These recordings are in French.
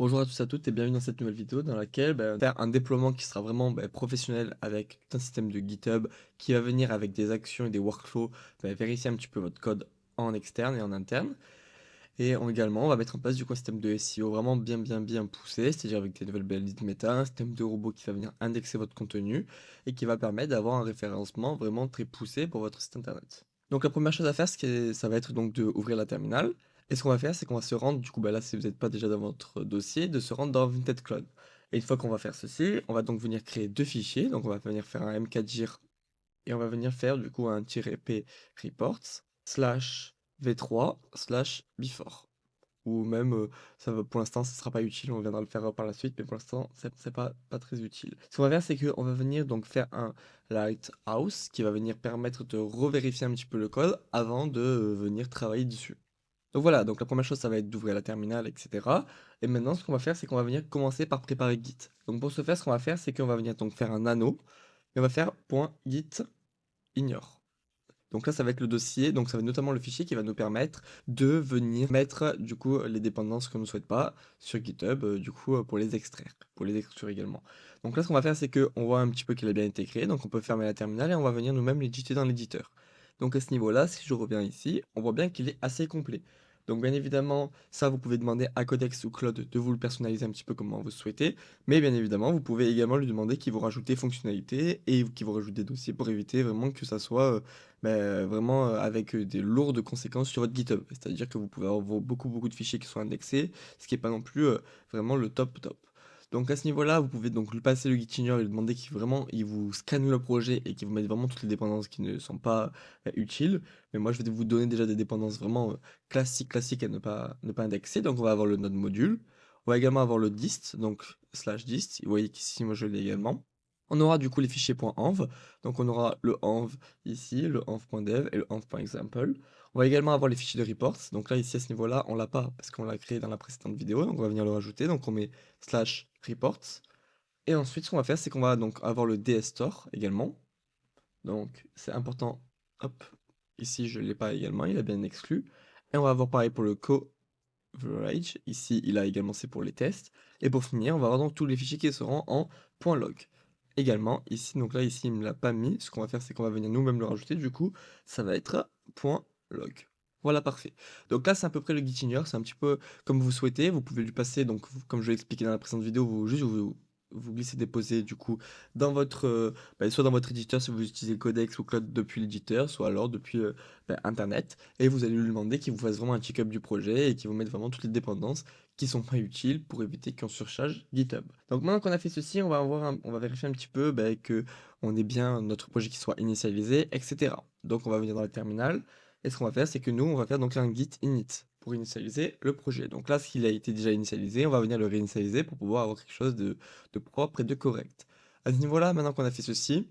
Bonjour à tous et à toutes et bienvenue dans cette nouvelle vidéo dans laquelle on va faire un déploiement qui sera vraiment professionnel avec tout un système de GitHub qui va venir avec des actions et des workflows, vérifier un petit peu votre code en externe et en interne. Et également, on va mettre en place du coup un système de SEO vraiment bien poussé, c'est-à-dire avec des nouvelles belles leads méta, un système de robot qui va venir indexer votre contenu et qui va permettre d'avoir un référencement vraiment très poussé pour votre site internet. Donc la première chose à faire, ça va être donc d'ouvrir la terminale. Et ce qu'on va faire, c'est qu'on va se rendre, du coup, là, si vous n'êtes pas déjà dans votre dossier, de se rendre dans Vinted Cloud. Et une fois qu'on va faire ceci, on va donc venir créer deux fichiers. Donc on va venir faire un mkdir et on va venir faire du coup un -p reports slash v3 slash before. Ou même, ça va, pour l'instant, ça sera pas utile, on viendra le faire par la suite, mais pour l'instant, c'est pas très utile. Ce qu'on va faire, c'est qu'on va venir donc faire un lighthouse qui va venir permettre de revérifier un petit peu le code avant de venir travailler dessus. Donc voilà, donc la première chose, ça va être d'ouvrir la terminale, etc. Et maintenant, ce qu'on va faire, c'est qu'on va venir commencer par préparer Git. Donc pour ce faire, ce qu'on va faire, c'est qu'on va venir donc faire un nano, et on va faire .git ignore. Donc là, ça va être le dossier, donc ça va être notamment le fichier qui va nous permettre de venir mettre du coup les dépendances qu'on ne souhaite pas sur GitHub, du coup pour les extraire, pour les exclure également. Donc là, ce qu'on va faire, c'est qu'on voit un petit peu qu'il a bien été créé, donc on peut fermer la terminale et on va venir nous-mêmes l'éditer dans l'éditeur. Donc à ce niveau-là, si je reviens ici, on voit bien qu'il est assez complet. Donc bien évidemment, ça vous pouvez demander à Codex ou Claude de vous le personnaliser un petit peu comme vous souhaitez, mais bien évidemment, vous pouvez également lui demander qu'il vous rajoute des fonctionnalités et qu'il vous rajoute des dossiers pour éviter vraiment que ça soit vraiment, avec, des lourdes conséquences sur votre GitHub. C'est-à-dire que vous pouvez avoir beaucoup de fichiers qui sont indexés, ce qui est pas non plus, vraiment le top. Donc à ce niveau-là, vous pouvez donc lui passer le Gitignore et lui demander qu'il vraiment il vous scanne le projet et qu'il vous mette vraiment toutes les dépendances qui ne sont pas, utiles. Mais moi, je vais vous donner déjà des dépendances vraiment, classiques à ne pas indexer. Donc on va avoir le node module. On va également avoir le dist, donc slash dist. Vous voyez qu'ici, moi, je l'ai également. On aura du coup les fichiers .env. Donc on aura le env ici, le env.dev et le env.example. On va également avoir les fichiers de reports. Donc là, ici, à ce niveau-là, on l'a pas parce qu'on l'a créé dans la précédente vidéo. Donc on va venir le rajouter. Donc on met slash reports. Et ensuite, ce qu'on va faire, c'est qu'on va donc avoir le dstore également. Donc c'est important. Hop, ici, je ne l'ai pas également. Il a bien exclu. Et on va avoir pareil pour le coverage. Ici, il a également, c'est pour les tests. Et pour finir, on va avoir donc tous les fichiers qui seront en .log. Également, ici, donc là, ici, il me l'a pas mis. Ce qu'on va faire, c'est qu'on va venir nous-mêmes le rajouter. Du coup, ça va être .log. Voilà, parfait. Donc là, c'est à peu près le Gitignore. C'est un petit peu comme vous souhaitez. Vous pouvez lui passer, donc, comme je l'ai expliqué dans la précédente vidéo, vous glissez déposer du coup dans votre soit dans votre éditeur si vous utilisez Codex ou Cloud depuis l'éditeur, soit alors depuis internet, et vous allez lui demander qu'il vous fasse vraiment un check-up du projet et qu'il vous mette vraiment toutes les dépendances qui sont pas utiles pour éviter qu'on surcharge GitHub. Donc maintenant qu'on a fait ceci, on va vérifier un petit peu que on ait bien notre projet qui soit initialisé, etc. Donc on va venir dans le terminal, et ce qu'on va faire, c'est que nous, on va faire donc un git init pour initialiser le projet. Donc là, s'il a été déjà initialisé, on va venir le réinitialiser pour pouvoir avoir quelque chose de propre et de correct. À ce niveau-là, maintenant qu'on a fait ceci,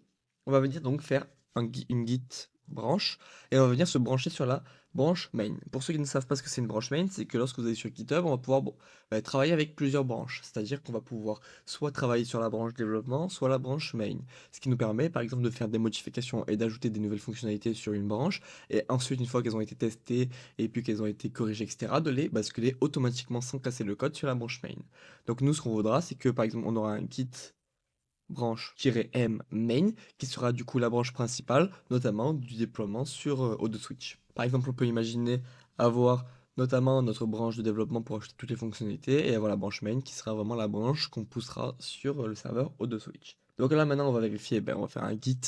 on va venir donc faire une git branche et on va venir se brancher sur la branche main. Pour ceux qui ne savent pas ce que c'est une branche main, c'est que lorsque vous allez sur GitHub, on va pouvoir travailler avec plusieurs branches. C'est-à-dire qu'on va pouvoir soit travailler sur la branche développement, soit la branche main. Ce qui nous permet par exemple de faire des modifications et d'ajouter des nouvelles fonctionnalités sur une branche. Et ensuite, une fois qu'elles ont été testées et puis qu'elles ont été corrigées, etc., de les basculer automatiquement sans casser le code sur la branche main. Donc nous, ce qu'on voudra, c'est que par exemple, on aura un git branche-m main, qui sera du coup la branche principale, notamment du déploiement sur ODSwitch. Par exemple, on peut imaginer avoir notamment notre branche de développement pour ajouter toutes les fonctionnalités et avoir la branche main qui sera vraiment la branche qu'on poussera sur le serveur ODSwitch. Donc là maintenant on va vérifier, on va faire un git,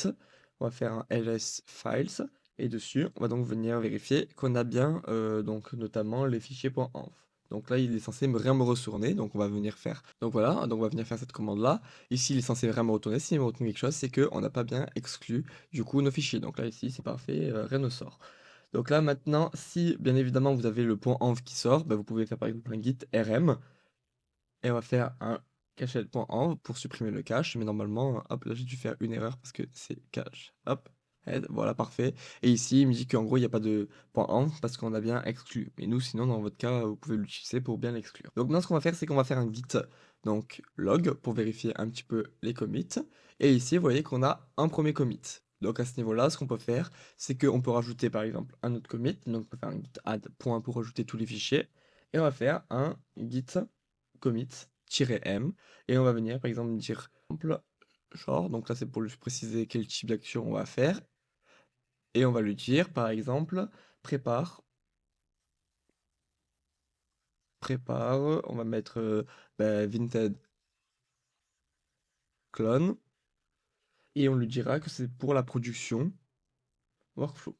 on va faire un ls files et dessus on va donc venir vérifier qu'on a bien donc notamment les fichiers .env. Donc là, il est censé rien me retourner, donc on va venir faire. Donc voilà, donc on va venir faire cette commande-là. Ici, il est censé vraiment retourner. S'il me retourne quelque chose, c'est qu'on n'a pas bien exclu du coup nos fichiers. Donc là, ici, c'est parfait, rien ne sort. Donc là, maintenant, si bien évidemment vous avez le .env qui sort, vous pouvez faire par exemple un git rm et on va faire un cachet.env pour supprimer le cache. Mais normalement, hop, là j'ai dû faire une erreur parce que c'est cache. Hop, head, voilà, parfait. Et ici, il me dit qu'en gros, il n'y a pas de .env parce qu'on a bien exclu. Mais nous, sinon, dans votre cas, vous pouvez l'utiliser pour bien l'exclure. Donc maintenant, ce qu'on va faire, c'est qu'on va faire un git donc log pour vérifier un petit peu les commits. Et ici, vous voyez qu'on a un premier commit. Donc à ce niveau-là, ce qu'on peut faire, c'est qu'on peut rajouter par exemple un autre commit. Donc on peut faire un git add point pour rajouter tous les fichiers. Et on va faire un git commit-m et on va venir par exemple dire genre, donc là c'est pour lui préciser quel type d'action on va faire et on va lui dire par exemple prépare, on va mettre Vinted clone et on lui dira que c'est pour la production workflow.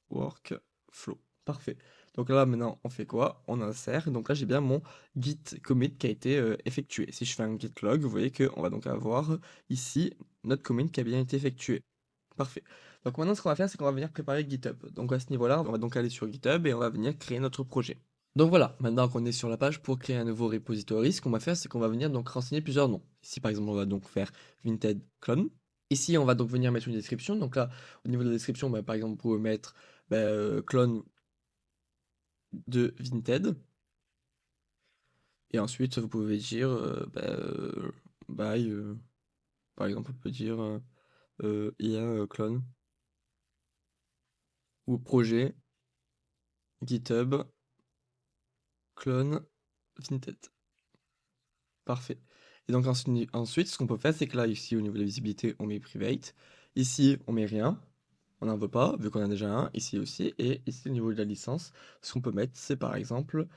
Workflow. Parfait. Donc là, maintenant, on fait quoi? On insère. Donc là, j'ai bien mon git commit qui a été effectué. Si je fais un git log, vous voyez qu'on va donc avoir ici notre commit qui a bien été effectué. Parfait. Donc maintenant, ce qu'on va faire, c'est qu'on va venir préparer GitHub. Donc à ce niveau-là, on va donc aller sur GitHub et on va venir créer notre projet. Donc voilà, maintenant qu'on est sur la page pour créer un nouveau repository, ce qu'on va faire, c'est qu'on va venir donc renseigner plusieurs noms. Ici, par exemple, on va donc faire Vinted clone. Ici, on va donc venir mettre une description. Donc là, au niveau de la description, par exemple, vous pouvez mettre clone de Vinted. Et ensuite, vous pouvez dire by, par exemple, on peut dire IA clone ou projet GitHub clone Vinted. Parfait. Et donc ensuite, ce qu'on peut faire, c'est que là, ici, au niveau de la visibilité, on met private. Ici, on met rien. On n'en veut pas, vu qu'on a déjà un, ici aussi. Et ici, au niveau de la licence, ce qu'on peut mettre, c'est par exemple,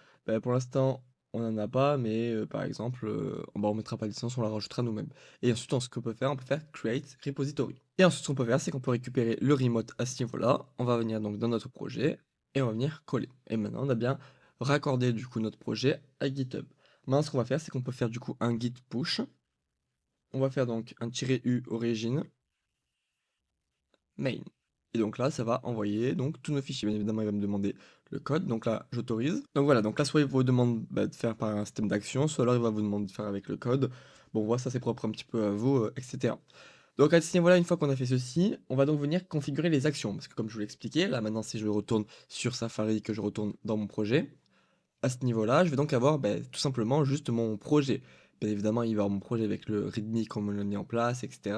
pour l'instant, on n'en a pas, mais par exemple, on mettra pas de licence, on la rajoutera nous-mêmes. Et ensuite, ce qu'on peut faire, on peut faire create repository. Et ensuite, ce qu'on peut faire, c'est qu'on peut récupérer le remote à ce niveau-là. On va venir donc dans notre projet et on va venir coller. Et maintenant, on a bien raccordé du coup notre projet à GitHub. Maintenant, ce qu'on va faire, c'est qu'on peut faire du coup un git push. On va faire donc un "-u origine main". Et donc là, ça va envoyer donc tous nos fichiers. Bien évidemment, il va me demander le code. Donc là, j'autorise. Donc voilà, donc là, soit il vous demande de faire par un système d'action, soit alors il va vous demander de faire avec le code. Bon, voilà, ça c'est propre un petit peu à vous, etc. Donc à ce niveau-là, une fois qu'on a fait ceci, on va donc venir configurer les actions. Parce que comme je vous l'ai expliqué, là maintenant, si je retourne sur Safari, que je retourne dans mon projet, à ce niveau-là, je vais donc avoir tout simplement juste mon projet. Bien évidemment, il va y avoir mon projet avec le README comme on l'a mis en place, etc.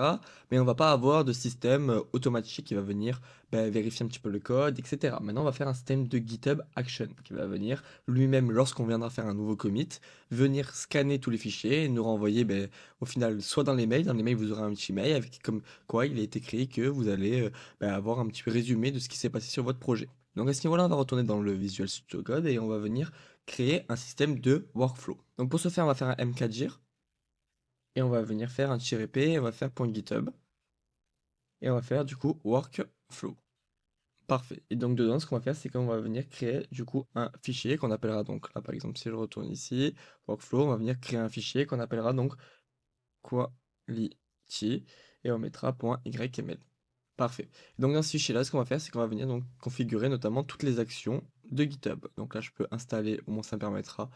Mais on va pas avoir de système automatique qui va venir vérifier un petit peu le code, etc. Maintenant, on va faire un système de GitHub Action qui va venir lui-même, lorsqu'on viendra faire un nouveau commit, venir scanner tous les fichiers et nous renvoyer au final soit dans les mails. Dans les mails, vous aurez un petit mail avec comme quoi il est écrit que vous allez avoir un petit résumé de ce qui s'est passé sur votre projet. Donc à ce niveau-là, on va retourner dans le Visual Studio Code et on va venir créer un système de workflow. Donc pour ce faire, on va faire un mkdir et on va venir faire un -p et on va faire .github et on va faire du coup workflow. Parfait. Et donc dedans, ce qu'on va faire, c'est qu'on va venir créer du coup un fichier qu'on appellera donc là par exemple si je retourne ici, workflow, on va venir créer un fichier qu'on appellera donc quality et on mettra .yml. Parfait. Donc dans ce fichier-là, ce qu'on va faire, c'est qu'on va venir donc configurer notamment toutes les actions de GitHub. Donc là, je peux installer, au moins ça me permettra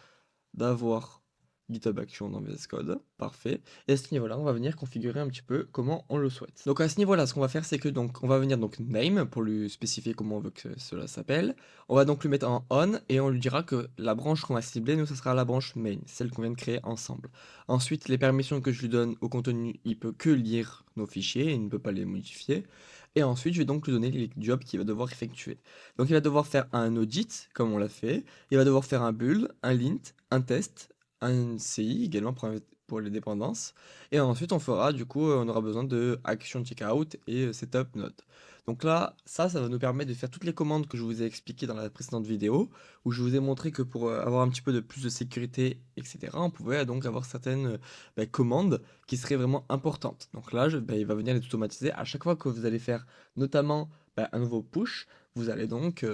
d'avoir GitHub Action dans VS Code. Parfait. Et à ce niveau-là, on va venir configurer un petit peu comment on le souhaite. Donc à ce niveau-là, ce qu'on va faire, c'est que donc on va venir donc name pour lui spécifier comment on veut que cela s'appelle. On va donc lui mettre en on et on lui dira que la branche qu'on va cibler, nous, ça sera la branche main, celle qu'on vient de créer ensemble. Ensuite, les permissions que je lui donne au contenu, il peut que lire nos fichiers, il ne peut pas les modifier. Et ensuite, je vais donc lui donner les jobs qu'il va devoir effectuer. Donc il va devoir faire un audit, comme on l'a fait. Il va devoir faire un build, un lint, un test, un CI également pour les dépendances. Et ensuite, on fera, du coup, on aura besoin de action checkout et setup node. Donc là, ça va nous permettre de faire toutes les commandes que je vous ai expliquées dans la précédente vidéo, où je vous ai montré que pour avoir un petit peu de plus de sécurité, etc., on pouvait donc avoir certaines commandes qui seraient vraiment importantes. Donc là, il va venir les automatiser. À chaque fois que vous allez faire notamment un nouveau push, vous allez donc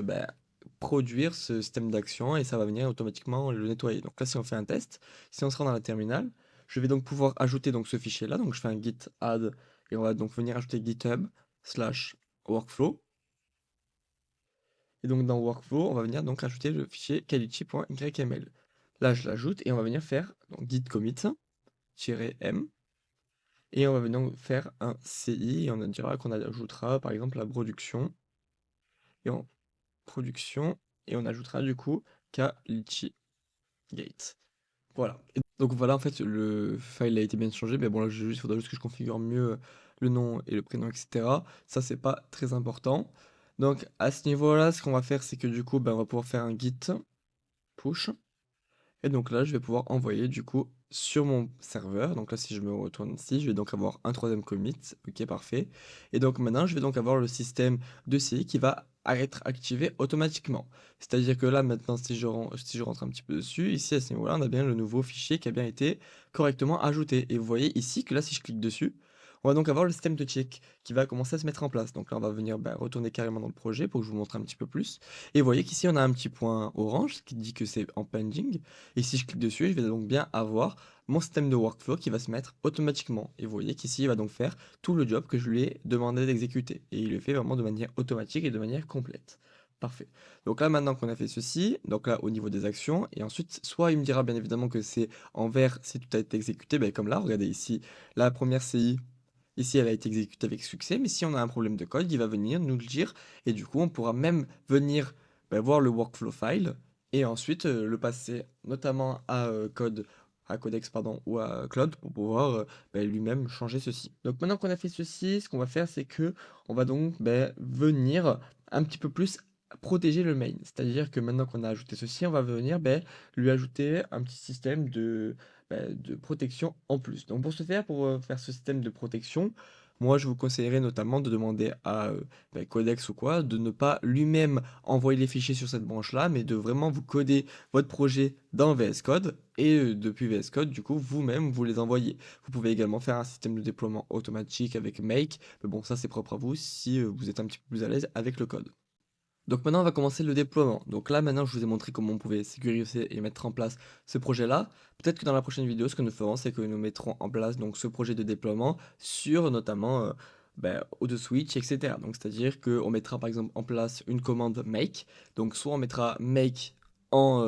produire ce système d'action et ça va venir automatiquement le nettoyer. Donc là, si on fait un test, si on se rend dans la terminale, je vais donc pouvoir ajouter donc ce fichier-là. Donc je fais un git add et on va donc venir ajouter github slash workflow. Et donc dans workflow, on va venir donc ajouter le fichier quality.yml. Là, je l'ajoute et on va venir faire donc git commit-m et on va venir faire un CI et on dira qu'on ajoutera par exemple la production et en production et on ajoutera du coup quality gate. Voilà. Et donc voilà, en fait, le file a été bien changé, mais bon, là, il faudra juste que je configure mieux le nom et le prénom, etc. Ça, c'est pas très important. Donc à ce niveau-là, ce qu'on va faire, c'est que du coup, on va pouvoir faire un git push. Et donc là, je vais pouvoir envoyer du coup sur mon serveur. Donc là, si je me retourne ici, je vais donc avoir un troisième commit. Ok, parfait. Et donc maintenant, je vais donc avoir le système de CI qui va être activé automatiquement. C'est-à-dire que là, maintenant, si je rentre un petit peu dessus, ici à ce niveau-là, on a bien le nouveau fichier qui a bien été correctement ajouté. Et vous voyez ici que là, si je clique dessus, on va donc avoir le système de check qui va commencer à se mettre en place. Donc là, on va venir retourner carrément dans le projet pour que je vous montre un petit peu plus. Et vous voyez qu'ici, on a un petit point orange qui dit que c'est en pending. Et si je clique dessus, je vais donc bien avoir mon système de workflow qui va se mettre automatiquement. Et vous voyez qu'ici, il va donc faire tout le job que je lui ai demandé d'exécuter. Et il le fait vraiment de manière automatique et de manière complète. Parfait. Donc là, maintenant qu'on a fait ceci, donc là, au niveau des actions, et ensuite, soit il me dira bien évidemment que c'est en vert si tout a été exécuté, comme là, regardez ici, la première CI, ici, elle a été exécutée avec succès, mais si on a un problème de code, il va venir nous le dire, et du coup, on pourra même venir voir le workflow file, et ensuite le passer notamment à à Codex pardon, ou à Claude pour pouvoir lui-même changer ceci. Donc maintenant qu'on a fait ceci, ce qu'on va faire, c'est que on va donc venir un petit peu plus protéger le main. C'est-à-dire que maintenant qu'on a ajouté ceci, on va venir lui ajouter un petit système de protection en plus. Donc pour ce faire, pour faire ce système de protection, moi je vous conseillerais notamment de demander à Codex ou quoi, de ne pas lui-même envoyer les fichiers sur cette branche-là, mais de vraiment vous coder votre projet dans VS Code et depuis VS Code, du coup, vous-même, vous les envoyez. Vous pouvez également faire un système de déploiement automatique avec Make, mais bon, ça c'est propre à vous si vous êtes un petit peu plus à l'aise avec le code. Donc maintenant, on va commencer le déploiement. Donc là, maintenant, je vous ai montré comment on pouvait sécuriser et mettre en place ce projet-là. Peut-être que dans la prochaine vidéo, ce que nous ferons, c'est que nous mettrons en place donc ce projet de déploiement sur notamment de Switch, etc. Donc c'est-à-dire qu'on mettra par exemple en place une commande make. Donc soit on mettra make en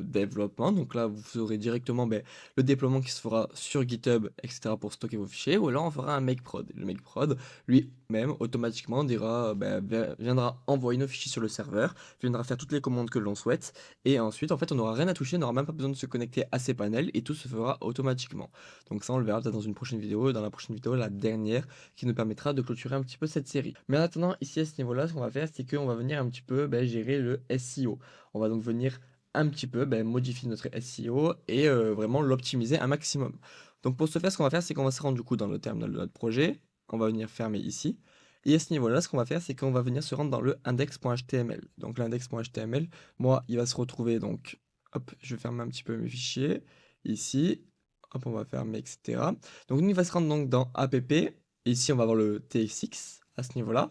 développement. Donc là, vous aurez directement le déploiement qui se fera sur GitHub, etc. pour stocker vos fichiers. Ou alors on fera un make prod. Le make prod, lui-même, automatiquement, viendra envoyer nos fichiers sur le serveur, viendra faire toutes les commandes que l'on souhaite, et ensuite, en fait, on n'aura rien à toucher, on n'aura même pas besoin de se connecter à ces panels, et tout se fera automatiquement. Donc ça, on le verra peut-être dans une prochaine vidéo, et dans la prochaine vidéo, la dernière, qui nous permettra de clôturer un petit peu cette série. Mais en attendant, ici, à ce niveau-là, ce qu'on va faire, c'est qu'on va venir un petit peu gérer le SEO. On va donc venir un petit peu modifier notre SEO et vraiment l'optimiser un maximum. Donc pour ce faire, ce qu'on va faire, c'est qu'on va se rendre du coup dans le terminal de notre projet, on va venir fermer ici. Et à ce niveau-là, ce qu'on va faire, c'est qu'on va venir se rendre dans le index.html. Donc l'index.html, moi, il va se retrouver donc, hop, je vais fermer un petit peu mes fichiers, ici, hop, on va fermer, etc. Donc nous, il va se rendre donc dans app, et ici, on va avoir le tsx à ce niveau-là.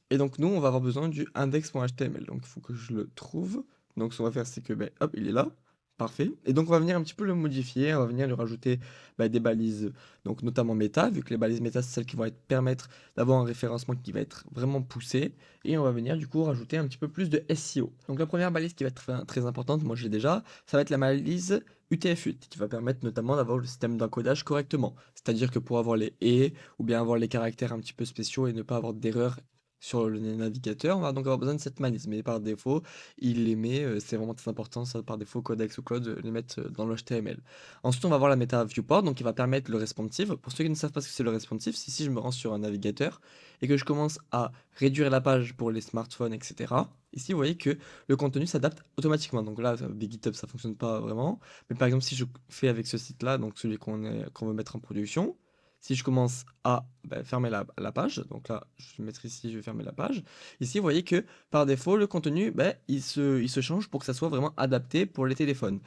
Et donc nous, on va avoir besoin du index.html. Donc il faut que je le trouve. Donc ce qu'on va faire, c'est que, hop, il est là. Parfait. Et donc on va venir un petit peu le modifier, on va venir lui rajouter des balises, donc notamment méta, vu que les balises méta, c'est celles qui vont permettre d'avoir un référencement qui va être vraiment poussé. Et on va venir du coup rajouter un petit peu plus de SEO. Donc la première balise qui va être très importante, moi je l'ai déjà, ça va être la balise UTF-8, qui va permettre notamment d'avoir le système d'encodage correctement. C'est-à-dire que pour avoir les et, ou bien avoir les caractères un petit peu spéciaux et ne pas avoir d'erreur sur le navigateur, on va donc avoir besoin de cette balise. Mais par défaut, il les met, c'est vraiment très important, ça par défaut, Codex ou Cloud les mettre dans le HTML. Ensuite, on va voir la méta viewport, donc qui va permettre le responsive. Pour ceux qui ne savent pas ce que c'est le responsive, c'est si je me rends sur un navigateur et que je commence à réduire la page pour les smartphones, etc. Ici, vous voyez que le contenu s'adapte automatiquement. Donc là, avec GitHub, ça fonctionne pas vraiment. Mais par exemple, si je fais avec ce site-là, donc celui qu'on veut mettre en production, si je commence à fermer la page, donc là, je vais mettre ici, je vais fermer la page. Ici, vous voyez que par défaut, le contenu, il se change pour que ça soit vraiment adapté pour les téléphones.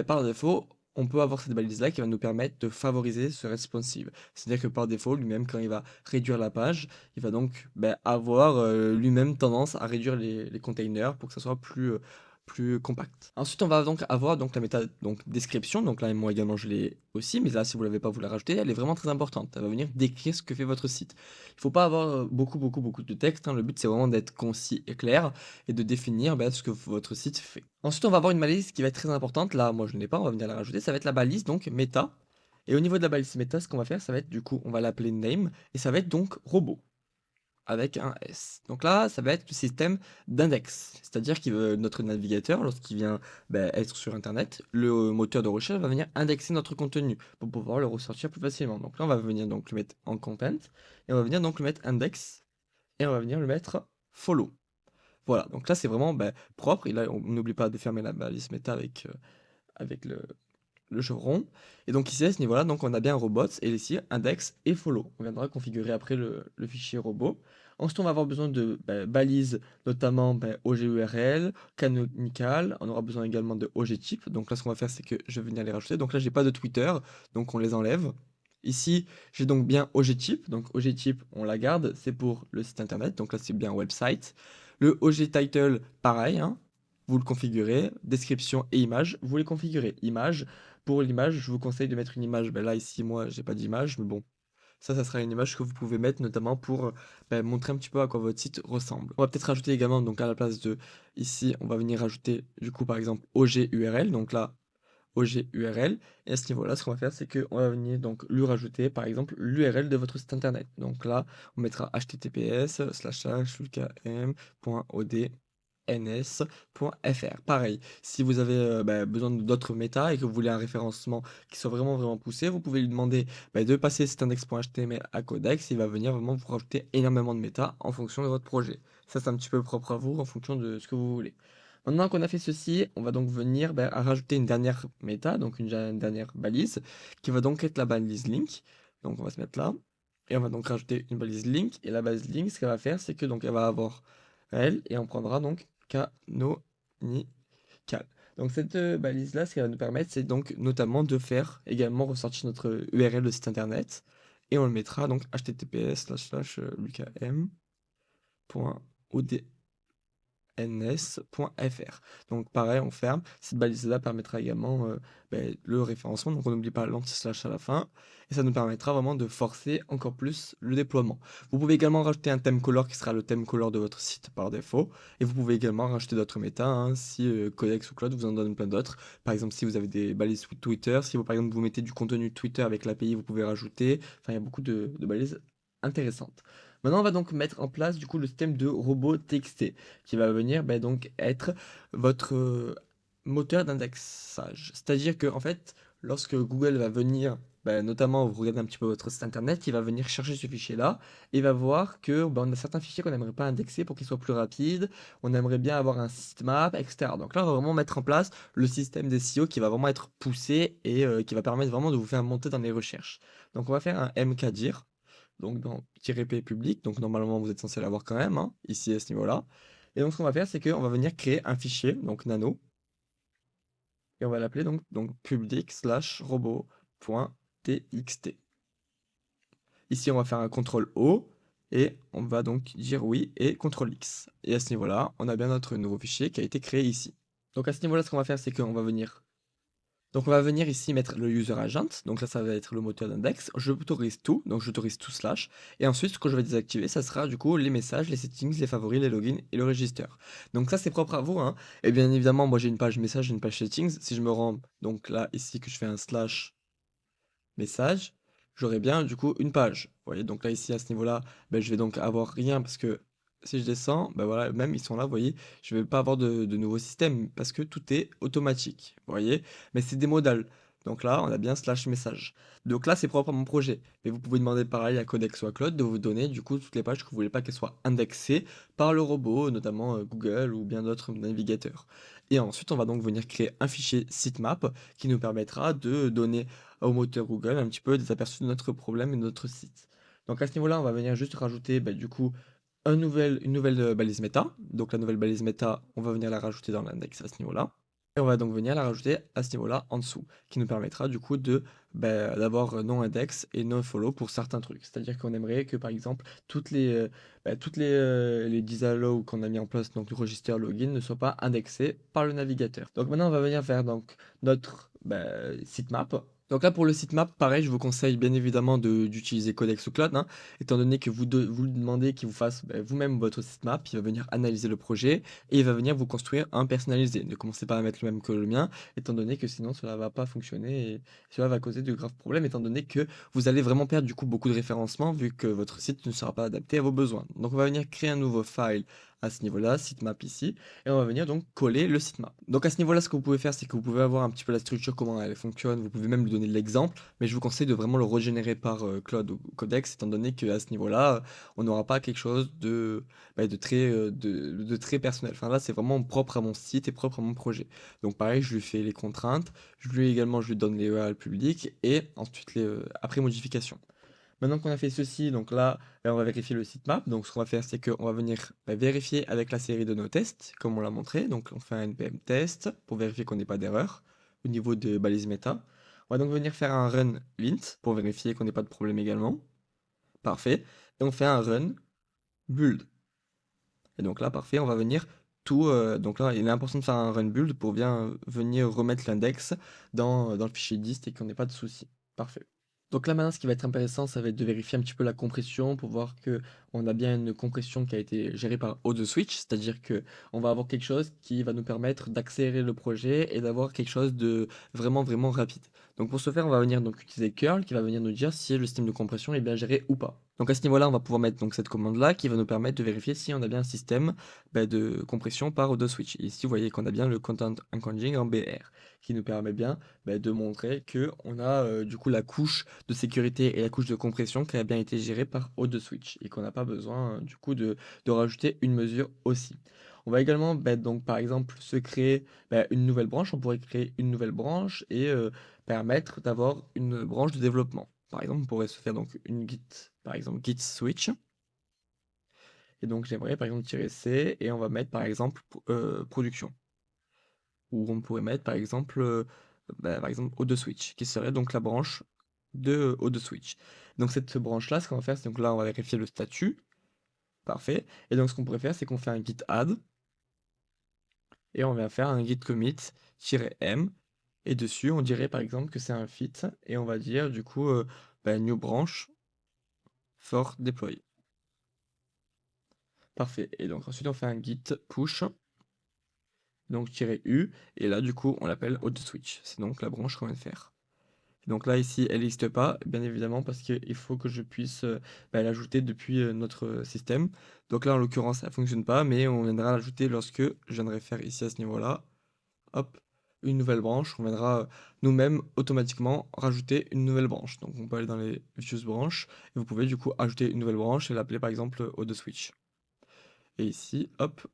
Par défaut, on peut avoir cette balise-là qui va nous permettre de favoriser ce responsive. C'est-à-dire que par défaut, lui-même, quand il va réduire la page, il va donc avoir lui-même tendance à réduire les containers pour que ça soit plus compact. Ensuite, on va donc avoir donc la méta donc description. Donc là, moi également, je l'ai aussi, mais là, si vous l'avez pas, vous la rajoutez. Elle est vraiment très importante. Elle va venir décrire ce que fait votre site. Il faut pas avoir beaucoup de texte, hein. Le but, c'est vraiment d'être concis et clair et de définir ce que votre site fait. Ensuite, on va avoir une balise qui va être très importante. Là, moi, je ne l'ai pas. On va venir la rajouter. Ça va être la balise donc méta. Et au niveau de la balise méta, ce qu'on va faire, ça va être du coup, on va l'appeler name et ça va être donc robot avec un S. Donc là, ça va être le système d'index, c'est-à-dire que notre navigateur, lorsqu'il vient être sur Internet, le moteur de recherche va venir indexer notre contenu pour pouvoir le ressortir plus facilement. Donc là, on va venir donc le mettre en content, et on va venir donc le mettre index, et on va venir le mettre follow. Voilà, donc là, c'est vraiment propre, et là, on n'oublie pas de fermer la balise méta avec le chevron. Et donc ici, à ce niveau-là, donc on a bien robots et ici index et follow. On viendra configurer après le fichier robot. Ensuite, on va avoir besoin de balises, notamment OGURL, canonical. On aura besoin également de OGtype. Donc là, ce qu'on va faire, c'est que je vais venir les rajouter. Donc là, j'ai pas de Twitter, donc on les enlève. Ici, j'ai donc bien OGtype. Donc OGtype, on la garde, c'est pour le site internet. Donc là, c'est bien website. Le OGtitle, pareil, hein, vous le configurez. Description et image, vous les configurez. Image, pour l'image, je vous conseille de mettre une image. Là, ici, moi, j'ai pas d'image, mais bon. Ça sera une image que vous pouvez mettre notamment pour montrer un petit peu à quoi votre site ressemble. On va peut-être rajouter également, donc à la place de ici, on va venir rajouter du coup par exemple OGURL. Donc là, OGURL. Et à ce niveau-là, ce qu'on va faire, c'est qu'on va venir donc lui rajouter par exemple l'URL de votre site internet. Donc là, on mettra https://lucam.od.ns.fr. Pareil, si vous avez besoin d'autres méta et que vous voulez un référencement qui soit vraiment poussé, vous pouvez lui demander de passer cet index.html à Codex. Il va venir vraiment vous rajouter énormément de méta en fonction de votre projet. Ça, c'est un petit peu propre à vous en fonction de ce que vous voulez. Maintenant qu'on a fait ceci, on va donc venir à rajouter une dernière méta, donc une dernière balise, qui va donc être la balise link. Donc on va se mettre là, et on va donc rajouter une balise link, et la balise link, ce qu'elle va faire, c'est que donc elle va avoir elle, et on prendra donc canonical. Donc cette balise-là, ce qu'elle va nous permettre, c'est donc notamment de faire également ressortir notre URL de site internet, et on le mettra donc https://lucam.od ns.fr. Donc pareil, on ferme. Cette balise-là permettra également le référencement, donc on n'oublie pas l'anti-slash à la fin, et ça nous permettra vraiment de forcer encore plus le déploiement. Vous pouvez également rajouter un theme color qui sera le theme color de votre site par défaut, et vous pouvez également rajouter d'autres méta, hein, si Codex ou Cloud vous en donne plein d'autres. Par exemple, si vous avez des balises Twitter, si vous par exemple vous mettez du contenu Twitter avec l'API, vous pouvez rajouter. Enfin, il y a beaucoup de balises intéressantes. Maintenant, on va donc mettre en place du coup le système de robot TXT qui va venir donc être votre moteur d'indexage. C'est-à-dire que en fait, lorsque Google va venir, notamment vous regardez un petit peu votre site internet, il va venir chercher ce fichier-là et va voir que on a certains fichiers qu'on n'aimerait pas indexer pour qu'ils soient plus rapides, on aimerait bien avoir un sitemap, etc. Donc là, on va vraiment mettre en place le système d'SEO qui va vraiment être poussé et qui va permettre vraiment de vous faire monter dans les recherches. Donc on va faire un mkdir, donc dans -p public, donc normalement vous êtes censé l'avoir quand même, hein, ici à ce niveau-là. Et donc ce qu'on va faire, c'est qu'on va venir créer un fichier, donc nano, et on va l'appeler donc public/robot.txt. Ici, on va faire un CTRL O, et on va donc dire oui, et CTRL X. Et à ce niveau-là, on a bien notre nouveau fichier qui a été créé ici. Donc à ce niveau-là, ce qu'on va faire, c'est qu'on va venir ici mettre le user agent, donc là ça va être le moteur d'index, j'autorise tout, donc j'autorise tout slash, et ensuite ce que je vais désactiver, ça sera du coup les messages, les settings, les favoris, les logins et le register. Donc ça c'est propre à vous, hein. Et bien évidemment moi j'ai une page message, une page settings, si je me rends donc là ici que je fais un slash message, j'aurai bien du coup une page. Vous voyez, donc là ici à ce niveau-là, je vais donc avoir rien parce que si je descends, voilà, même ils sont là, vous voyez, je vais pas avoir de nouveau système parce que tout est automatique, vous voyez, mais c'est des modales. Donc là, on a bien slash message. Donc là, c'est propre à mon projet. Mais vous pouvez demander pareil à Codex ou à Claude de vous donner du coup toutes les pages que vous voulez pas qu'elles soient indexées par le robot, notamment Google ou bien d'autres navigateurs. Et ensuite, on va donc venir créer un fichier sitemap qui nous permettra de donner au moteur Google un petit peu des aperçus de notre problème et de notre site. Donc à ce niveau-là, on va venir juste rajouter du coup une nouvelle balise méta. Donc la nouvelle balise méta, on va venir la rajouter dans l'index à ce niveau-là. Et on va donc venir la rajouter à ce niveau-là en dessous, qui nous permettra du coup de d'avoir non index et non follow pour certains trucs. C'est-à-dire qu'on aimerait que par exemple les disallows qu'on a mis en place, donc le register login, ne soient pas indexés par le navigateur. Donc maintenant on va venir faire donc notre sitemap. Donc là, pour le sitemap, pareil, je vous conseille bien évidemment d'utiliser Codex ou Cloud, hein, étant donné que vous lui demandez qu'il vous fasse vous-même votre sitemap, il va venir analyser le projet et il va venir vous construire un personnalisé. Ne commencez pas à mettre le même que le mien, étant donné que sinon cela va pas fonctionner et cela va causer de graves problèmes, étant donné que vous allez vraiment perdre du coup beaucoup de référencement vu que votre site ne sera pas adapté à vos besoins. Donc on va venir créer un nouveau file à ce niveau-là, sitemap ici, et on va venir donc coller le sitemap. Donc à ce niveau-là, ce que vous pouvez faire, c'est que vous pouvez avoir un petit peu la structure, comment elle fonctionne, vous pouvez même lui donner l'exemple, mais je vous conseille de vraiment le régénérer par Claude ou Codex, étant donné qu'à ce niveau-là, on n'aura pas quelque chose de très personnel. Enfin là, c'est vraiment propre à mon site et propre à mon projet. Donc pareil, je lui fais les contraintes, je lui donne les URL publics et ensuite après modification. Maintenant qu'on a fait ceci, donc là, on va vérifier le sitemap. Donc ce qu'on va faire, c'est qu'on va venir vérifier avec la série de nos tests, comme on l'a montré. Donc on fait un npm test pour vérifier qu'on n'ait pas d'erreur au niveau de balise méta. On va donc venir faire un run lint pour vérifier qu'on n'ait pas de problème également. Parfait. Et on fait un run build. Et donc là, parfait, on va venir donc là, il est important de faire un run build pour bien venir remettre l'index dans le fichier dist et qu'on n'ait pas de soucis. Parfait. Donc là maintenant ce qui va être intéressant, ça va être de vérifier un petit peu la compression pour voir que on a bien une compression qui a été gérée par ODeSwitch, c'est-à-dire que on va avoir quelque chose qui va nous permettre d'accélérer le projet et d'avoir quelque chose de vraiment vraiment rapide. Donc pour ce faire, on va venir donc utiliser curl qui va venir nous dire si le système de compression est bien géré ou pas. Donc à ce niveau-là, on va pouvoir mettre donc cette commande-là qui va nous permettre de vérifier si on a bien un système de compression par ODeSwitch. Et ici, vous voyez qu'on a bien le content encoding en BR qui nous permet bien de montrer que on a du coup la couche de sécurité et la couche de compression qui a bien été gérée par ODeSwitch et qu'on n'a pas besoin du coup de rajouter une mesure aussi. On va également donc par exemple se créer une nouvelle branche. On pourrait créer une nouvelle branche et permettre d'avoir une branche de développement. Par exemple, on pourrait se faire donc une git, par exemple git switch. Et donc j'aimerais par exemple tirer C et on va mettre par exemple production. Ou on pourrait mettre par exemple ODeSwitch, qui serait donc la branche de ODeSwitch. Donc cette branche-là, ce qu'on va faire, c'est donc là on va vérifier le statut. Parfait. Et donc ce qu'on pourrait faire, c'est qu'on fait un git add et on va faire un git commit-m. Et dessus, on dirait par exemple que c'est un fit et on va dire du coup new branch for deploy. Parfait. Et donc ensuite on fait un git push, donc -u, et là du coup on l'appelle ODeSwitch. C'est donc la branche qu'on vient de faire. Donc là ici elle n'existe pas, bien évidemment parce qu'il faut que je puisse l'ajouter depuis notre système. Donc là en l'occurrence ça ne fonctionne pas, mais on viendra l'ajouter lorsque je viendrai faire ici à ce niveau-là, hop, une nouvelle branche. On viendra nous-mêmes automatiquement rajouter une nouvelle branche. Donc on peut aller dans les views branches, et vous pouvez du coup ajouter une nouvelle branche et l'appeler par exemple ODeSwitch. Et ici, hop,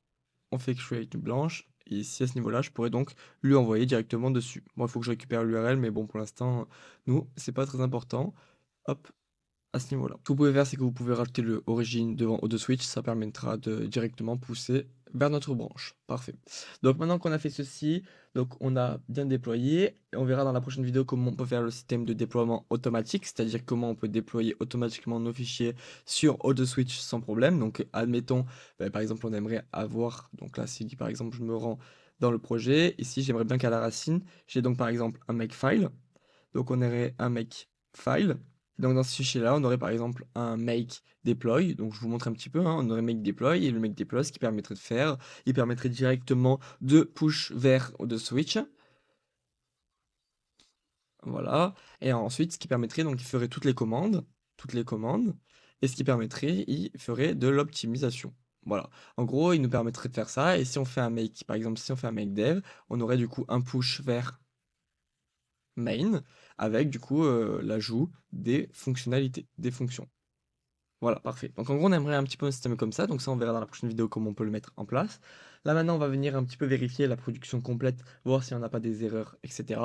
on fait create une blanche. Et ici, à ce niveau-là, je pourrais donc lui envoyer directement dessus. Bon, il faut que je récupère l'URL, mais bon, pour l'instant, nous, c'est pas très important. Hop, à ce niveau-là. Ce que vous pouvez faire, c'est que vous pouvez rajouter le origin devant ODeSwitch, ça permettra de directement pousser vers notre branche. Parfait. Donc maintenant qu'on a fait ceci, donc on a bien déployé, et on verra dans la prochaine vidéo comment on peut faire le système de déploiement automatique, c'est-à-dire comment on peut déployer automatiquement nos fichiers sur ODeSwitch sans problème. Donc admettons, par exemple, on aimerait avoir, donc là, si par exemple je me rends dans le projet, ici j'aimerais bien qu'à la racine, j'ai donc par exemple un makefile, donc on aurait un makefile. Donc dans ce fichier-là, on aurait par exemple un make deploy. Donc je vous montre un petit peu, hein, on aurait make deploy et le make deploy, ce qui permettrait de faire, il permettrait directement de push vers de switch. Voilà. Et ensuite, ce qui permettrait, donc il ferait toutes les commandes, et ce qui permettrait, il ferait de l'optimisation. Voilà. En gros, il nous permettrait de faire ça. Et si on fait un make, par exemple, si on fait un make dev, on aurait du coup un push vers main avec du coup l'ajout des fonctionnalités, des fonctions. Voilà, parfait. Donc en gros, on aimerait un petit peu un système comme ça. Donc ça, on verra dans la prochaine vidéo comment on peut le mettre en place. Là maintenant, on va venir un petit peu vérifier la production complète, voir si on n'a pas des erreurs, etc.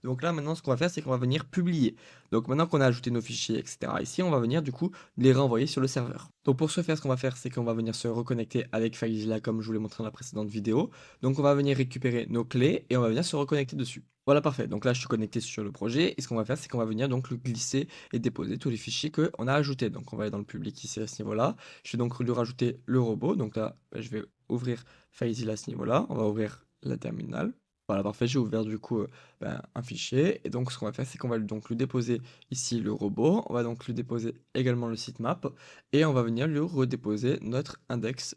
Donc là maintenant, ce qu'on va faire, c'est qu'on va venir publier. Donc maintenant qu'on a ajouté nos fichiers, etc. Ici, on va venir du coup les renvoyer sur le serveur. Donc pour ce faire, ce qu'on va faire, c'est qu'on va venir se reconnecter avec FileZilla comme je vous l'ai montré dans la précédente vidéo. Donc on va venir récupérer nos clés et on va venir se reconnecter dessus. Voilà, parfait. Donc là, je suis connecté sur le projet et ce qu'on va faire, c'est qu'on va venir donc le glisser et déposer tous les fichiers qu'on a ajoutés. Donc on va aller dans le public ici à ce niveau-là. Je vais donc lui rajouter le robot. Donc là, je vais ouvrir FileZilla à ce niveau-là. On va ouvrir la terminale. Voilà, parfait. J'ai ouvert du coup un fichier. Et donc ce qu'on va faire, c'est qu'on va donc lui déposer ici le robot. On va donc lui déposer également le sitemap. Et on va venir lui redéposer notre index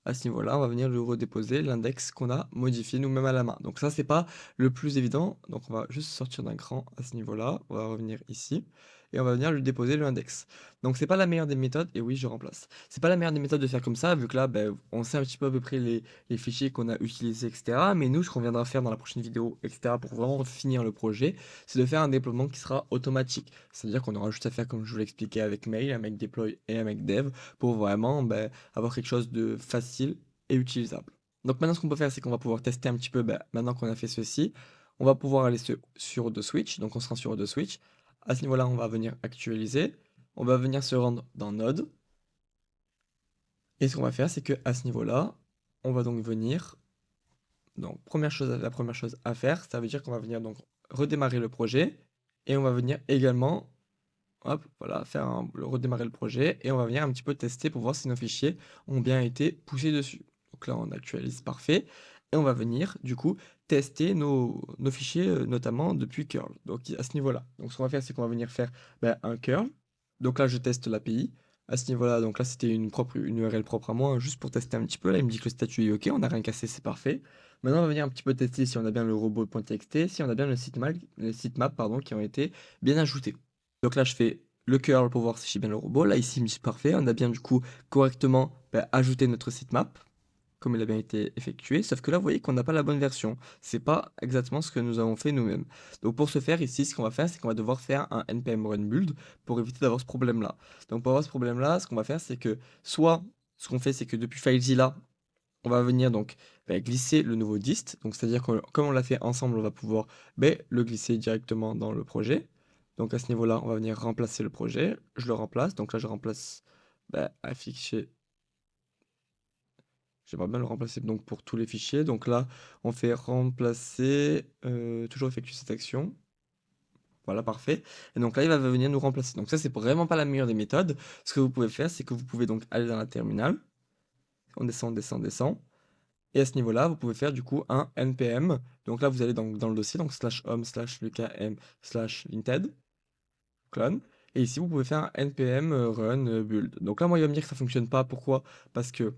à ce niveau-là, on va venir lui redéposer l'index qu'on a modifié nous-mêmes à la main. Donc ça, c'est pas le plus évident. Donc on va juste sortir d'un cran à ce niveau-là. On va revenir ici et on va venir lui déposer l'index. Donc c'est pas la meilleure des méthodes. Et oui, je remplace. C'est pas la meilleure des méthodes de faire comme ça, vu que là, ben, on sait un petit peu à peu près les fichiers qu'on a utilisés, etc. Mais nous, ce qu'on viendra faire dans la prochaine vidéo, etc., pour vraiment finir le projet, c'est de faire un déploiement qui sera automatique. C'est-à-dire qu'on aura juste à faire comme je vous l'ai expliqué avec Mail, avec Deploy et avec Dev, pour vraiment ben, avoir quelque chose de facile et utilisable. Donc maintenant, ce qu'on peut faire, c'est qu'on va pouvoir tester un petit peu, ben, maintenant qu'on a fait ceci, on va pouvoir aller sur The Switch, donc on sera sur The Switch. À ce niveau-là, on va venir actualiser, on va venir se rendre dans Node, et ce qu'on va faire, c'est que à ce niveau-là, on va donc venir. Donc, la première chose à faire, ça veut dire qu'on va venir donc redémarrer le projet et on va venir également, hop, voilà, redémarrer le projet et on va venir un petit peu tester pour voir si nos fichiers ont bien été poussés dessus. Donc là, on actualise, parfait. Et on va venir, du coup, tester nos fichiers, notamment depuis curl. Donc à ce niveau-là. Donc ce qu'on va faire, c'est qu'on va venir faire ben, un curl. Donc là, je teste l'API. À ce niveau-là, donc là, c'était une URL propre à moi, hein, juste pour tester un petit peu. Là, il me dit que le statut est OK, on n'a rien cassé, c'est parfait. Maintenant, on va venir un petit peu tester si on a bien le robot.txt, si on a bien le sitemap, pardon, qui ont été bien ajoutés. Donc là, je fais le curl pour voir si j'ai bien le robot. Là, ici, il me dit parfait. On a bien du coup correctement ajouté notre sitemap, comme il a bien été effectué. Sauf que là, vous voyez qu'on n'a pas la bonne version. C'est pas exactement ce que nous avons fait nous-mêmes. Donc pour ce faire, ici, ce qu'on va faire, c'est qu'on va devoir faire un npm run build pour éviter d'avoir ce problème-là. Donc pour avoir ce problème-là, ce qu'on va faire, c'est que soit ce qu'on fait, c'est que depuis FileZilla, on va venir donc glisser le nouveau dist. Donc c'est-à-dire que comme on l'a fait ensemble, on va pouvoir le glisser directement dans le projet. Donc à ce niveau-là, on va venir remplacer le projet. Je le remplace. Donc là, je remplace un fichier. J'aimerais bien le remplacer donc pour tous les fichiers. Donc là, on fait remplacer, toujours effectuer cette action. Voilà, parfait. Et donc là, il va venir nous remplacer. Donc ça, c'est vraiment pas la meilleure des méthodes. Ce que vous pouvez faire, c'est que vous pouvez donc aller dans la terminale. On descend, descend, descend. Et à ce niveau-là, vous pouvez faire du coup un npm. Donc là, vous allez dans le dossier, donc /home /lukm/linted, clone. Et ici, vous pouvez faire un npm run build. Donc là, moi, il va me dire que ça fonctionne pas. Pourquoi? Parce que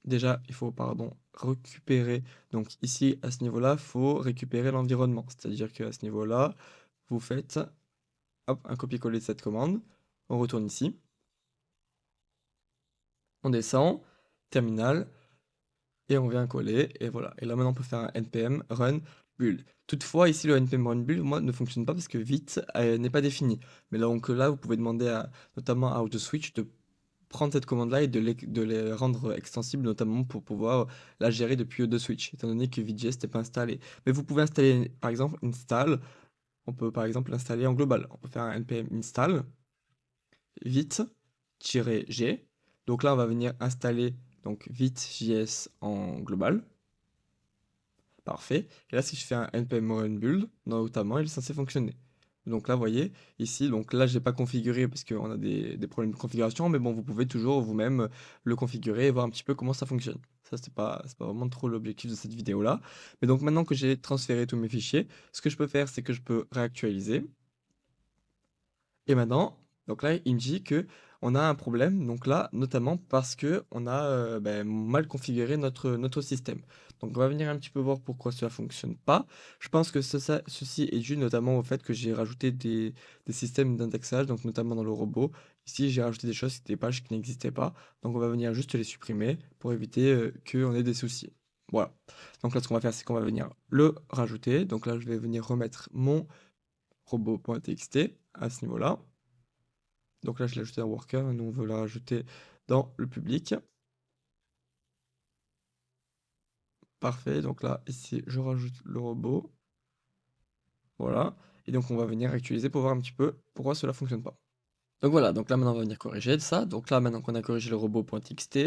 déjà, il faut, pardon, récupérer. Donc ici, à ce niveau-là, il faut récupérer l'environnement. C'est-à-dire qu'à ce niveau-là, vous faites hop, un copier-coller de cette commande. On retourne ici. On descend, terminal. Et on vient coller, et voilà. Et là maintenant on peut faire un npm run build. Toutefois ici le npm run build moi ne fonctionne pas parce que vite n'est pas défini. Mais là, donc là vous pouvez demander notamment à AutoSwitch de prendre cette commande là et de les rendre extensibles, notamment pour pouvoir la gérer depuis AutoSwitch, étant donné que Vite.js n'était pas installé. Mais vous pouvez installer par exemple install, on peut par exemple l'installer en global. On peut faire un npm install vite-g. Donc là on va venir installer donc Vite.js en global. Parfait. Et là, si je fais un npm run build, notamment, il est censé fonctionner. Donc là, vous voyez, ici, donc là, j'ai pas configuré parce qu'on a des problèmes de configuration, mais bon, vous pouvez toujours vous-même le configurer et voir un petit peu comment ça fonctionne. Ça, c'est pas vraiment trop l'objectif de cette vidéo-là. Mais donc maintenant que j'ai transféré tous mes fichiers, ce que je peux faire, c'est que je peux réactualiser. Et maintenant, donc là, il me dit que on a un problème, donc là, notamment parce que on a mal configuré notre système. Donc on va venir un petit peu voir pourquoi cela fonctionne pas. Je pense que ceci est dû notamment au fait que j'ai rajouté des systèmes d'indexage, donc notamment dans le robot. Ici, j'ai rajouté des choses, des pages qui n'existaient pas. Donc on va venir juste les supprimer pour éviter qu'on ait des soucis. Voilà. Donc là, ce qu'on va faire, c'est qu'on va venir le rajouter. Donc là, je vais venir remettre mon robot.txt à ce niveau-là. Donc là, je l'ai ajouté en worker, nous on veut la rajouter dans le public. Parfait, donc là, ici, je rajoute le robot. Voilà. Et donc on va venir actualiser pour voir un petit peu pourquoi cela fonctionne pas. Donc voilà, donc là maintenant on va venir corriger ça. Donc là maintenant qu'on a corrigé le robot.txt,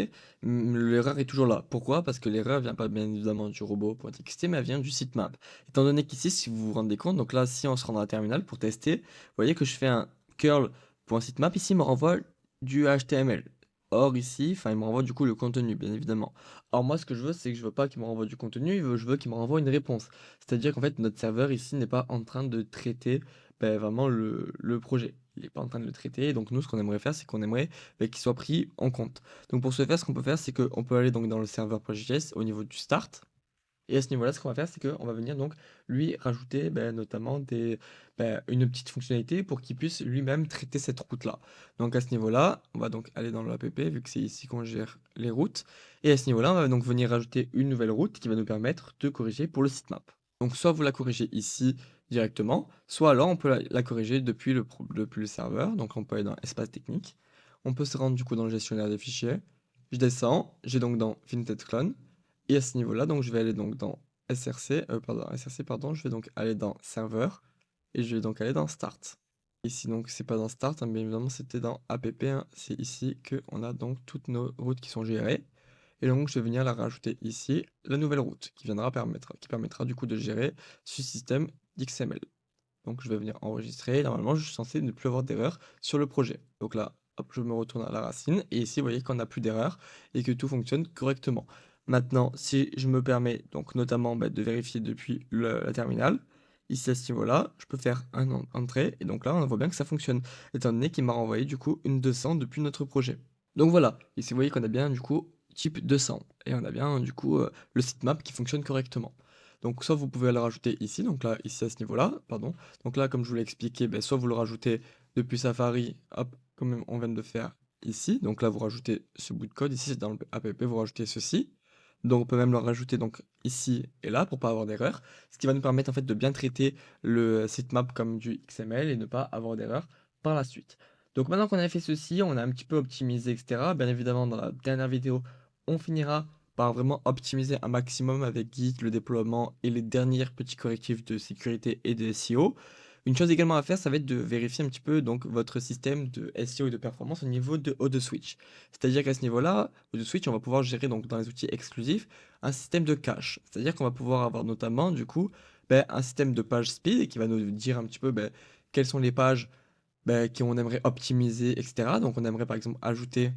l'erreur est toujours là. Pourquoi? Parce que l'erreur vient pas bien évidemment du robot.txt, mais elle vient du sitemap. Étant donné qu'ici, si vous vous rendez compte, donc là si on se rend dans la terminal pour tester, vous voyez que je fais un curl.sitemap, ici il me renvoie du HTML. Or ici, enfin il me renvoie du coup le contenu, bien évidemment. Or moi ce que je veux, c'est que je veux pas qu'il me renvoie du contenu, je veux qu'il me renvoie une réponse. C'est-à-dire qu'en fait notre serveur ici n'est pas en train de traiter vraiment le projet. il est pas en train de le traiter. Donc nous, ce qu'on aimerait faire, c'est qu'on aimerait qu'il soit pris en compte. Donc pour ce faire, ce qu'on peut faire, c'est qu'on peut aller donc dans le serveur.js au niveau du start. Et à ce niveau-là, ce qu'on va faire, c'est qu'on va venir donc lui rajouter notamment une petite fonctionnalité pour qu'il puisse lui-même traiter cette route-là. Donc à ce niveau-là, on va donc aller dans le app, vu que c'est ici qu'on gère les routes. Et à ce niveau-là, on va donc venir rajouter une nouvelle route qui va nous permettre de corriger pour le sitemap. Donc soit vous la corrigez ici directement, soit alors on peut la corriger depuis le serveur. Donc on peut aller dans espace technique. On peut se rendre du coup dans le gestionnaire des fichiers. Je descends, j'ai donc dans Vinted Clone. Et à ce niveau-là, donc je vais aller donc dans SRC, pardon, je vais donc aller dans serveur et je vais donc aller dans start. Ici donc c'est pas dans start, hein, bien évidemment c'était dans app, hein, c'est ici qu'on a donc toutes nos routes qui sont gérées. Et donc je vais venir la rajouter ici, la nouvelle route qui permettra du coup de gérer ce système d'XML. Donc je vais venir enregistrer, normalement je suis censé ne plus avoir d'erreur sur le projet. Donc là, hop, je me retourne à la racine, et ici vous voyez qu'on n'a plus d'erreur et que tout fonctionne correctement. Maintenant, si je me permets donc notamment de vérifier depuis la terminale, ici à ce niveau-là, je peux faire un entrée, et donc là on voit bien que ça fonctionne, étant donné qu'il m'a renvoyé du coup une 200 depuis notre projet. Donc voilà, ici vous voyez qu'on a bien du coup type 200, et on a bien du coup le sitemap qui fonctionne correctement. Donc soit vous pouvez le rajouter ici, donc là, ici à ce niveau-là, pardon. Donc là, comme je vous l'ai expliqué, soit vous le rajoutez depuis Safari, hop, comme on vient de le faire ici. Donc là, vous rajoutez ce bout de code, ici c'est dans le app, vous rajoutez ceci. Donc on peut même le rajouter donc ici et là pour pas avoir d'erreur. Ce qui va nous permettre en fait de bien traiter le sitemap comme du XML et ne pas avoir d'erreur par la suite. Donc maintenant qu'on a fait ceci, on a un petit peu optimisé, etc. Bien évidemment, dans la dernière vidéo, on finira par vraiment optimiser un maximum avec Git, le déploiement et les derniers petits correctifs de sécurité et de SEO. Une chose également à faire, ça va être de vérifier un petit peu donc votre système de SEO et de performance au niveau de ODSwitch. C'est-à-dire qu'à ce niveau-là, ODSwitch, on va pouvoir gérer donc dans les outils exclusifs un système de cache. C'est-à-dire qu'on va pouvoir avoir notamment du coup un système de page speed qui va nous dire un petit peu quelles sont les pages qu'on aimerait optimiser, etc. Donc on aimerait par exemple ajouter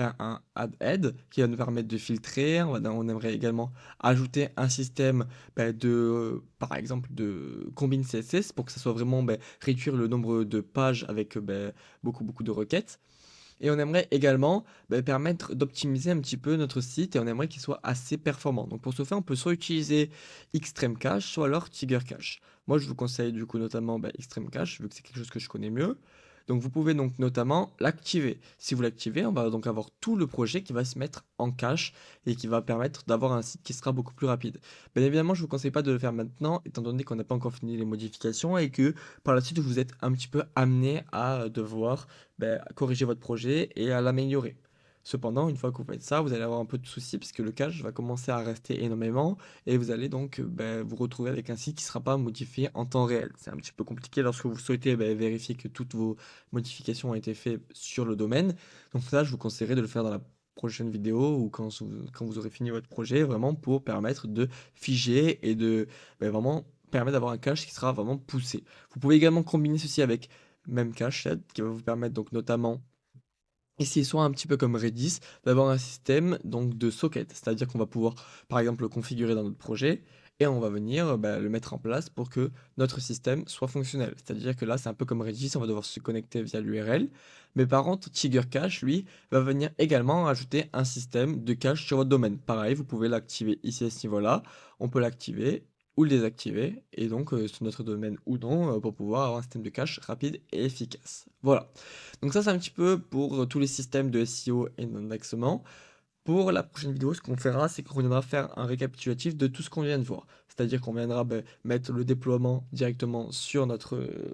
un add head qui va nous permettre de filtrer. On aimerait également ajouter un système par exemple, de combine CSS pour que ça soit vraiment réduire le nombre de pages avec beaucoup de requêtes. Et on aimerait également permettre d'optimiser un petit peu notre site et on aimerait qu'il soit assez performant. Donc pour ce faire, on peut soit utiliser Xtreme Cache, soit alors Tiger Cache. Moi, je vous conseille du coup notamment Xtreme Cache, vu que c'est quelque chose que je connais mieux. Donc vous pouvez donc notamment l'activer. Si vous l'activez, on va donc avoir tout le projet qui va se mettre en cache et qui va permettre d'avoir un site qui sera beaucoup plus rapide. Bien évidemment, je ne vous conseille pas de le faire maintenant, étant donné qu'on n'a pas encore fini les modifications et que par la suite, vous êtes un petit peu amené à devoir corriger votre projet et à l'améliorer. Cependant, une fois que vous faites ça, vous allez avoir un peu de soucis puisque le cache va commencer à rester énormément et vous allez donc vous retrouver avec un site qui ne sera pas modifié en temps réel. C'est un petit peu compliqué lorsque vous souhaitez vérifier que toutes vos modifications ont été faites sur le domaine. Donc ça, je vous conseillerais de le faire dans la prochaine vidéo ou quand vous aurez fini votre projet, vraiment pour permettre de figer et de vraiment permettre d'avoir un cache qui sera vraiment poussé. Vous pouvez également combiner ceci avec même cached qui va vous permettre donc notamment, ici soit un petit peu comme Redis, d'avoir un système donc de socket, c'est-à-dire qu'on va pouvoir par exemple le configurer dans notre projet et on va venir le mettre en place pour que notre système soit fonctionnel. C'est-à-dire que là c'est un peu comme Redis, on va devoir se connecter via l'URL, mais par contre Tiger Cache lui va venir également ajouter un système de cache sur votre domaine. Pareil, vous pouvez l'activer ici à ce niveau-là, on peut l'activer ou le désactiver, et donc sur notre domaine ou non, pour pouvoir avoir un système de cache rapide et efficace. Voilà. Donc ça, c'est un petit peu pour tous les systèmes de SEO et d'indexement. Pour la prochaine vidéo, ce qu'on fera, c'est qu'on viendra faire un récapitulatif de tout ce qu'on vient de voir. C'est-à-dire qu'on viendra mettre le déploiement directement sur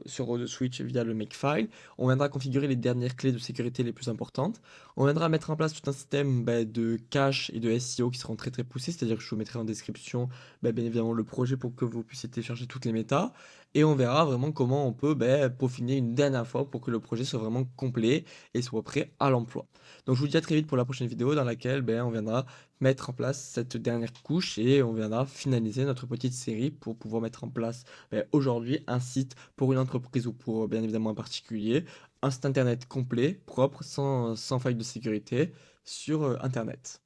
sur Switch via le Makefile. On viendra configurer les dernières clés de sécurité les plus importantes. On viendra mettre en place tout un système de cache et de SEO qui seront très très poussés. C'est-à-dire que je vous mettrai en description bien évidemment le projet pour que vous puissiez télécharger toutes les méta. Et on verra vraiment comment on peut peaufiner une dernière fois pour que le projet soit vraiment complet et soit prêt à l'emploi. Donc je vous dis à très vite pour la prochaine vidéo dans laquelle on viendra mettre en place cette dernière couche et on viendra finaliser notre petite série pour pouvoir mettre en place aujourd'hui un site pour une entreprise ou pour bien évidemment un particulier, un site internet complet, propre, sans faille de sécurité sur Internet.